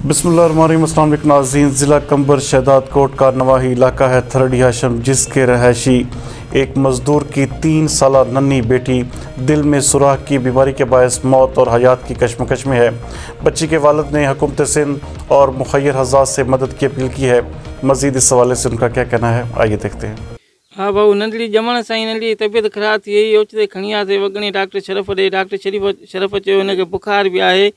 बिस्मिल्लाहिर्रहमानिर्रहीम। अस्सलाम वालेकुम नाज़रीन। ज़िला कंबर शहदाद कोट का नवाही इलाका है थरडी हाशम, जिसके रहायशी एक मज़दूर की 3 साला नन्ही बेटी दिल में सुराख की बीमारी के बायस मौत और हयात की कशमकश में है। बच्ची के वालिद ने हुकूमत सिंध और मुखय्यर हज़ात से मदद की अपील की है। मज़ीद इस हवाले से उनका क्या कहना है, आइए देखते हैं। हाँ भाऊ, नंढड़ी ॼमण सां ई नंढड़ी तबियत ख़राब थी वई, ओचिते खणी आयासीं वॻणे डॉक्टर शरफ़ ॾे। डॉक्टर शरफ़ चयो हिनखे बुखार भी आहे,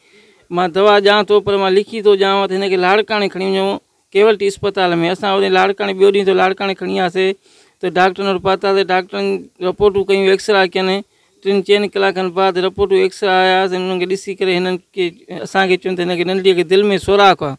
मां दवा ॾियां थो, पर मां लिखी थो ॾियांव त हिनखे लाड़काणे खणी वञो केवलटी अस्पताल में। असां होॾे लाड़काणे ॿियो ॾींहुं त लाड़काणे खणी वियासीं त डॉक्टरनि वटि पहुतासीं। डॉक्टरनि रिपोर्टूं कयूं, एक्सरा कयनि। 3-4 कलाकनि बाद रिपोर्टूं एक्सरा आयासीं। हुननि खे ॾिसी करे हिननि खे असांखे चवनि त हिनखे नंढड़ीअ खे दिलि में सोराख़ आहे,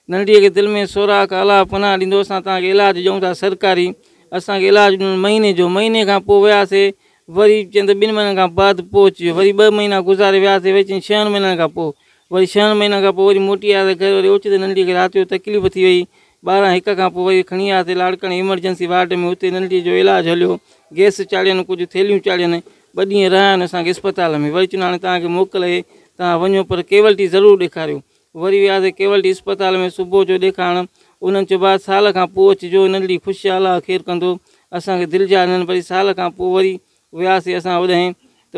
नंढड़ीअ खे दिलि में सोराख़। अलाह पनाह ॾींदो, असां तव्हांखे इलाजु ॾियूं था सरकारी। असांखे इलाजु ॾिनो महीने खां पोइ वियासीं, वरी चवनि त 2 महीननि खां बाद पोइ अची वियो। वरी 2 महीना गुज़ारे वियासीं, वरी चई 6 महीननि खां पोइ, वरी 6 महीननि खां पोइ वरी मोटी आयासीं घर। वरी ओचिते नंढड़ीअ खे राति जो तकलीफ़ थी वई। 12-1 खां पोइ वरी खणी आयासीं लाड़काणे इमरजेंसी वार्ड में। उते नंढड़ीअ जो इलाजु हलियो, गैस चाढ़ियनि, कुझु थैलियूं चाढ़ियनि, 2 ॾींहं रहिया आहिनि असांखे अस्पताल में। वरी चवनि हाणे तव्हांखे मोकल आहे, तव्हां वञो, पर केवलटी ज़रूरु ॾेखारियो। वरी वियासीं केवलटी अस्पताल में सुबुह जो ॾेखारणु। उन्हनि चयो बाद साल खां पोइ अचिजो, नंढड़ी ख़ुशि आहे, अलाह ख़ैरु कंदो। असांखे दिलि जा हिननि वरी साल खां पोइ वरी वियासीं असां होॾां, त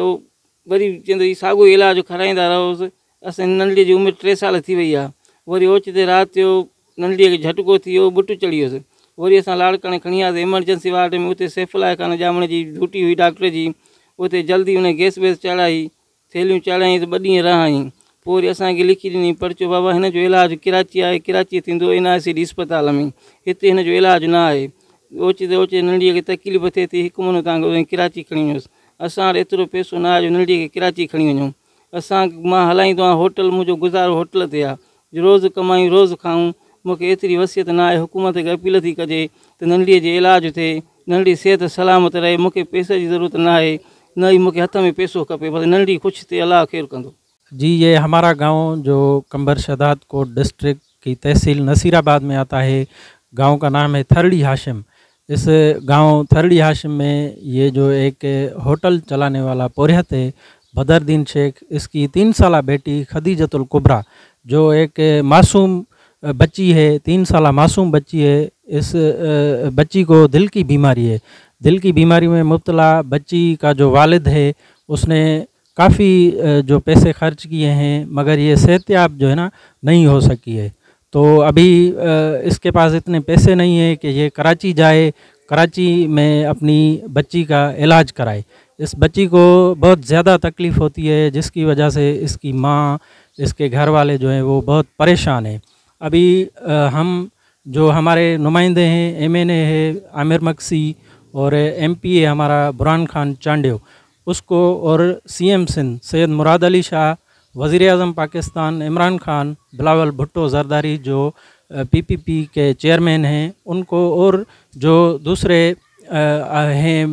वरी चवंदो साॻियो इलाजु कराईंदा रहोसि। असां नंढड़ीअ जी उमिरि 3 साल थी वई आहे। वरी ओचिते राति जो नंढड़ीअ खे झटको थी वियो, बुट चढ़ी वियुसि। वरी असां लाड़काणे खणी वियासीं इमरजेंसी वार्ड में। उते सैफ़ुल्लाह ख़ान ॼामण जी ड्यूटी हुई डॉक्टर जी। उते जल्दी उन गैस वेस चढ़ाई, थैलियूं चढ़ाई, त 2 ॾींहं रहाई। पोइ वरी असांखे लिखी ॾिनी पर्चो, बाबा हिन जो इलाजु कराची आहे, कराची थींदो NICD अस्पताल में, हिते हिन जो इलाजु न आहे। ओचिते नंढड़ीअ खे तकलीफ़ थिए थी, 1 महीनो तव्हांखे कराची खणी वञोसि। असां वटि एतिरो पैसो न आहे जो नंढड़ीअ खे कराची खणी वञूं। मां हलाईंदो आहियां होटल, मुंहिंजो गुज़ारो होटल ते आहे, रोज़ु कमायूं रोज़ु खाऊं। मूंखे एतिरी वसियत न आहे। हुकूमत खे अपील थी कजे त नंढड़ीअ जो इलाजु थिए, नंढड़ी सिहत सलामत रहे। मूंखे पैसे जी ज़रूरत न आहे, न ही मूंखे हथ में पैसो खपे, बस नंढड़ी ख़ुशि थिए, अलाह ख़ैरु कंदो। जी, ये हमारा गांव जो कंबर शहदाद कोट डिस्ट्रिक्ट की तहसील नसीराबाद में आता है। गांव का नाम है थरडी हाशिम। इस गांव थरडी हाशिम में ये जो एक होटल चलाने वाला पुरोहित है बदरुद्दीन शेख, इसकी 3 साला बेटी खदीजतुल कुबरा, जो एक मासूम बच्ची है, 3 साला मासूम बच्ची है। इस बच्ची को दिल की बीमारी है। दिल की बीमारी में मुब्तला बच्ची का जो वालिद है, उसने काफ़ी जो पैसे खर्च किए हैं, मगर ये सेहतयाब जो है ना नहीं हो सकी है। तो अभी इसके पास इतने पैसे नहीं है कि ये कराची जाए, कराची में अपनी बच्ची का इलाज कराए। इस बच्ची को बहुत ज़्यादा तकलीफ़ होती है, जिसकी वजह से इसकी माँ, इसके घर वाले जो हैं वो बहुत परेशान हैं। अभी हम जो हमारे नुमाइंदे हैं, MNA है आमिर मक्सी, और MP है हमारा बुरहान खान चांडियो, उसको, और CM सिंध सैयद मुराद अली शाह, वज़ीर आज़म पाकिस्तान इमरान खान, बिलावल भुट्टो ज़रदारी जो PPP के चेयरमैन हैं, उनको, और जो दूसरे हैं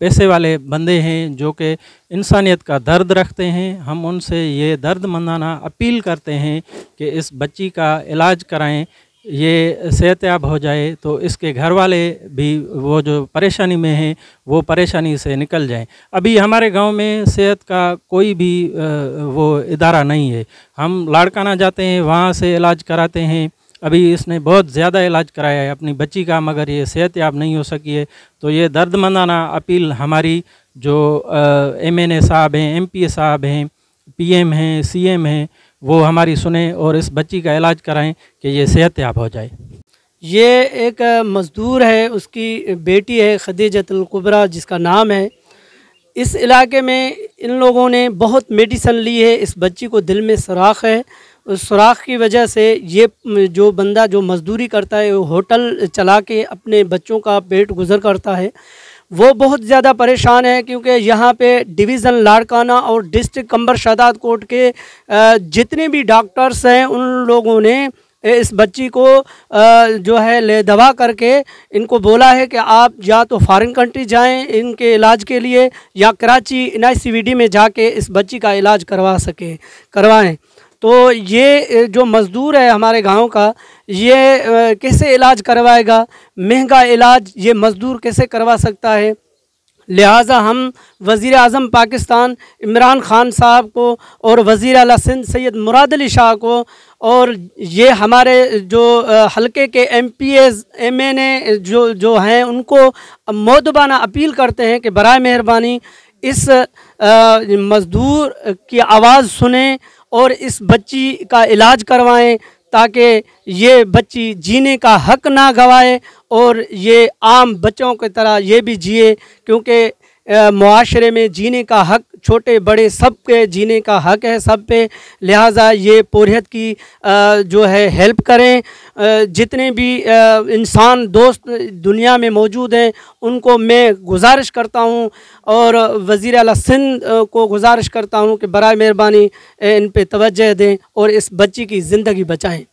पैसे वाले बंदे हैं जो कि इंसानियत का दर्द रखते हैं, हम उनसे ये दर्दमंदाना अपील करते हैं कि इस बच्ची का इलाज कराएं, ये सेहतयाब हो जाए, तो इसके घर वाले भी वो जो परेशानी में हैं वो परेशानी से निकल जाएं। अभी हमारे गांव में सेहत का कोई भी वो इदारा नहीं है। हम लाड़काना जाते हैं, वहाँ से इलाज कराते हैं। अभी इसने बहुत ज़्यादा इलाज कराया है अपनी बच्ची का, मगर ये सेहतयाब नहीं हो सकी है। तो ये दर्दमंदाना अपील हमारी जो MNA साहब हैं, MP साहब हैं, PM हैं, CM हैं, वो हमारी सुने और इस बच्ची का इलाज कराएं कि ये सेहतयाब हो जाए। ये एक मज़दूर है, उसकी बेटी है खदीजतुल कुबरा जिसका नाम है। इस इलाके में इन लोगों ने बहुत मेडिसन ली है। इस बच्ची को दिल में सुराख है। उस सुराख की वजह से ये जो बंदा जो मज़दूरी करता है, वो होटल चला के अपने बच्चों का पेट गुज़र करता है, वो बहुत ज़्यादा परेशान है। क्योंकि यहाँ पे डिवीज़न लाड़काना और डिस्ट्रिक्ट कंबर शहदाद कोट के जितने भी डॉक्टर्स हैं, उन लोगों ने इस बच्ची को जो है ले दवा करके इनको बोला है कि आप या तो फॉरेन कंट्री जाएं इनके इलाज के लिए, या कराची NICD में जाके इस बच्ची का इलाज करवाएं। तो ये जो मज़दूर है हमारे गांव का, ये कैसे इलाज करवाएगा? महंगा इलाज ये मज़दूर कैसे करवा सकता है? लिहाजा हम वज़ीर आज़म पाकिस्तान इमरान ख़ान साहब को और वज़ीर आला सिंध सैयद मुराद अली शाह को और ये हमारे जो हलके के MPs MNA जो हैं उनको मौदबाना अपील करते हैं कि बराए मेहरबानी इस मज़दूर की आवाज़ सुनें और इस बच्ची का इलाज करवाएं ताकि ये बच्ची जीने का हक ना गवाए और ये आम बच्चों की तरह ये भी जिए, क्योंकि मुआशरे में जीने का हक छोटे बड़े सब के जीने का हक है सब पे। लिहाजा ये पोरियत की जो है हेल्प करें। जितने भी इंसान दोस्त दुनिया में मौजूद हैं उनको मैं गुजारिश करता हूँ और वज़ीर आला सिंध को गुजारिश करता हूँ कि बराए मेहरबानी इन पे तवज्जो दें और इस बच्ची की ज़िंदगी बचाएं।